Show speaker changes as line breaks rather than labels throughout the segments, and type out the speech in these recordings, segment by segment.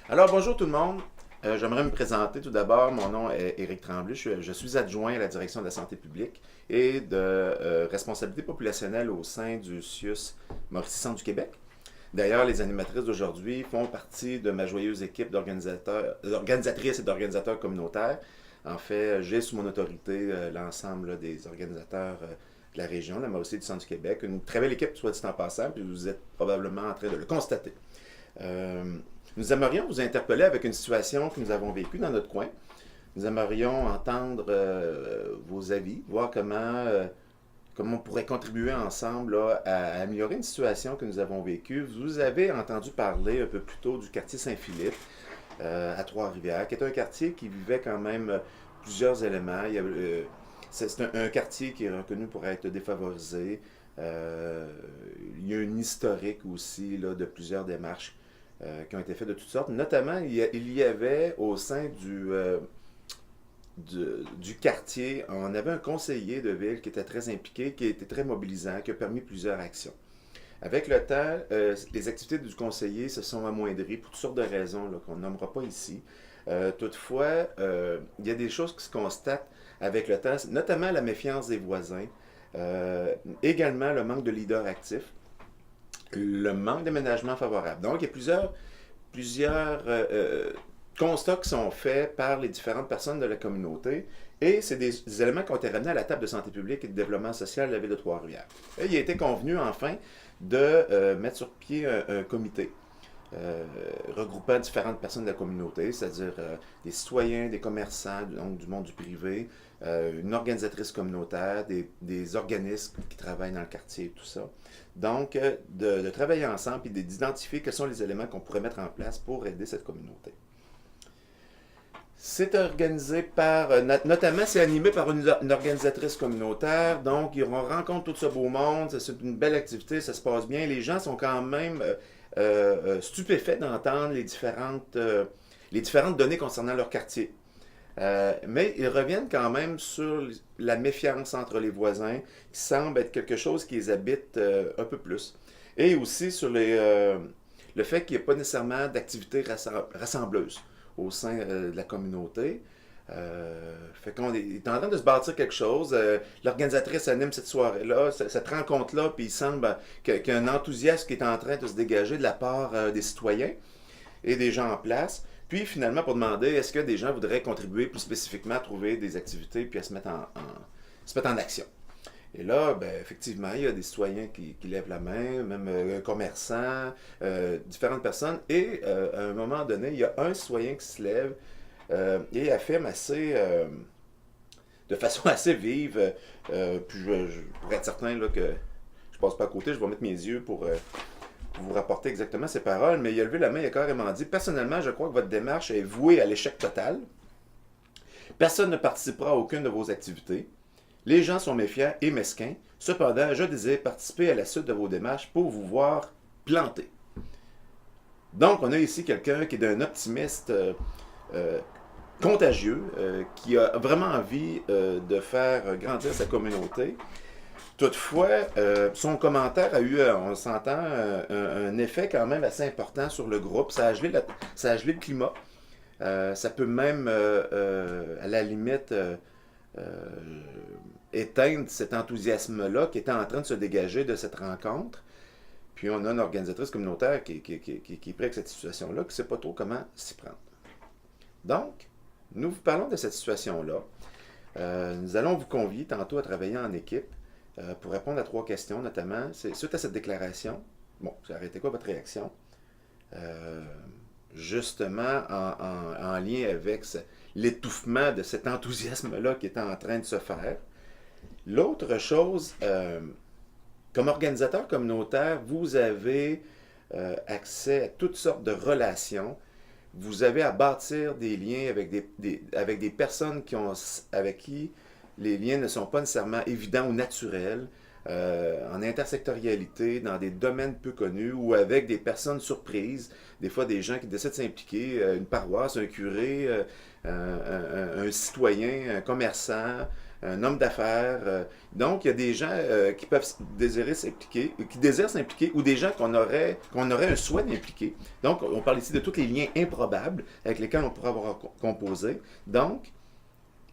Alors, bonjour tout le monde. J'aimerais me présenter tout d'abord. Mon nom est Éric Tremblay. Je suis adjoint à la direction de la santé publique et de responsabilité populationnelle au sein du CIUS Mauricie-Centre du Québec. D'ailleurs, les animatrices d'aujourd'hui font partie de ma joyeuse équipe d'organisatrices et d'organisateurs communautaires. En fait, j'ai sous mon autorité l'ensemble des organisateurs de la région, de la Mauricie et du Centre du Québec. Une très belle équipe, soit dit en passant, puis vous êtes probablement en train de le constater. Euh, Nous aimerions vous interpeller avec une situation que nous avons vécue dans notre coin. Nous aimerions entendre vos avis, voir comment on pourrait contribuer ensemble là, à améliorer une situation que nous avons vécue. Vous avez entendu parler un peu plus tôt du quartier Saint-Philippe à Trois-Rivières, qui est un quartier qui vivait quand même plusieurs éléments. C'est un quartier qui est reconnu pour être défavorisé. Euh, il y a une historique aussi là, de plusieurs démarches qui ont été faites de toutes sortes. Notamment, il y avait au sein du quartier, on avait un conseiller de ville qui était très impliqué, qui était très mobilisant, qui a permis plusieurs actions. Avec le temps, les activités du conseiller se sont amoindries pour toutes sortes de raisons là, qu'on ne nommera pas ici. Toutefois, il y a des choses qui se constatent avec le temps, notamment la méfiance des voisins, également le manque de leaders actifs, le manque d'aménagement favorable. Donc, il y a plusieurs constats qui sont faits par les différentes personnes de la communauté et c'est des éléments qui ont été ramenés à la table de santé publique et de développement social de la ville de Trois-Rivières. Et il a été convenu enfin de mettre sur pied un comité regroupant différentes personnes de la communauté, c'est-à-dire des citoyens, des commerçants, donc du monde du privé, une organisatrice communautaire, des organismes qui travaillent dans le quartier, tout ça. Donc, de travailler ensemble et d'identifier quels sont les éléments qu'on pourrait mettre en place pour aider cette communauté. C'est organisé par, notamment, c'est animé par une organisatrice communautaire. Donc, on rencontre tout ce beau monde. C'est une belle activité, ça se passe bien. Les gens sont quand même stupéfaits d'entendre les différentes données concernant leur quartier. Mais ils reviennent quand même sur la méfiance entre les voisins, qui semble être quelque chose qui les habite un peu plus. Et aussi sur le fait qu'il n'y a pas nécessairement d'activité rassembleuse au sein de la communauté. Fait qu'on est en train de se bâtir quelque chose. L'organisatrice anime cette soirée-là, cette rencontre-là, puis il semble qu'il y a un enthousiasme qui est en train de se dégager de la part des citoyens et des gens en place. Puis finalement, pour demander est-ce que des gens voudraient contribuer plus spécifiquement à trouver des activités puis à se mettre en action. Et là, ben, effectivement, il y a des citoyens qui lèvent la main, même un commerçant, différentes personnes. Et à un moment donné, il y a un citoyen qui se lève et affirme de façon assez vive, puis pour être certain là, que je passe pas à côté, je vais mettre mes yeux pour vous rapporter exactement ces paroles, mais il a levé la main, il a carrément dit personnellement, je crois que votre démarche est vouée à l'échec total. Personne ne participera à aucune de vos activités. Les gens sont méfiants et mesquins. Cependant, je désire participer à la suite de vos démarches pour vous voir planter. Donc, on a ici quelqu'un qui est d'un optimiste euh, contagieux, qui a vraiment envie de faire grandir sa communauté. Toutefois, son commentaire a eu, on s'entend, un effet quand même assez important sur le groupe. Ça a gelé le climat. Ça peut même, à la limite, euh, éteindre cet enthousiasme-là qui était en train de se dégager de cette rencontre. Puis on a une organisatrice communautaire qui est prête avec cette situation-là, qui ne sait pas trop comment s'y prendre. Donc, nous vous parlons de cette situation-là. Nous allons vous convier tantôt à travailler en équipe pour répondre à trois questions, notamment. Suite à cette déclaration, bon, ça aurait été quoi votre réaction? Euh, Justement, en lien avec l'étouffement de cet enthousiasme-là qui est en train de se faire. L'autre chose, comme organisateur communautaire, vous avez accès à toutes sortes de relations. Vous avez à bâtir des liens avec avec des personnes avec qui les liens ne sont pas nécessairement évidents ou naturels, en intersectorialité, dans des domaines peu connus ou avec des personnes surprises, des fois des gens qui décident de s'impliquer, une paroisse, un curé, un citoyen, un commerçant, un homme d'affaires. Donc, il y a des gens qui peuvent désirer s'impliquer, qui désirent s'impliquer, ou des gens qu'on aurait un souhait d'impliquer. Donc, on parle ici de tous les liens improbables avec lesquels on pourrait avoir composé. Donc,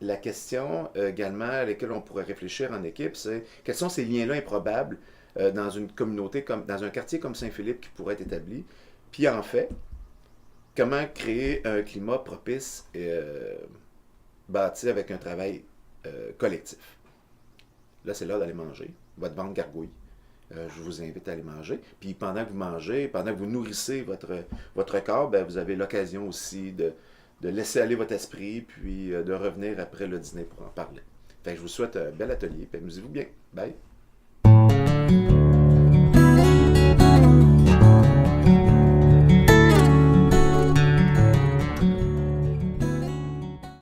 la question également à laquelle on pourrait réfléchir en équipe, c'est quels sont ces liens-là improbables dans une communauté, comme dans un quartier comme Saint-Philippe qui pourrait être établi. Puis en fait, comment créer un climat propice et bâti avec un travail collectif. Là, c'est l'heure d'aller manger. Votre ventre gargouille. Je vous invite à aller manger. Puis pendant que vous mangez, pendant que vous nourrissez votre corps, ben, vous avez l'occasion aussi de laisser aller votre esprit, puis de revenir après le dîner pour en parler. Fait que je vous souhaite un bel atelier, puis amusez-vous bien. Bye!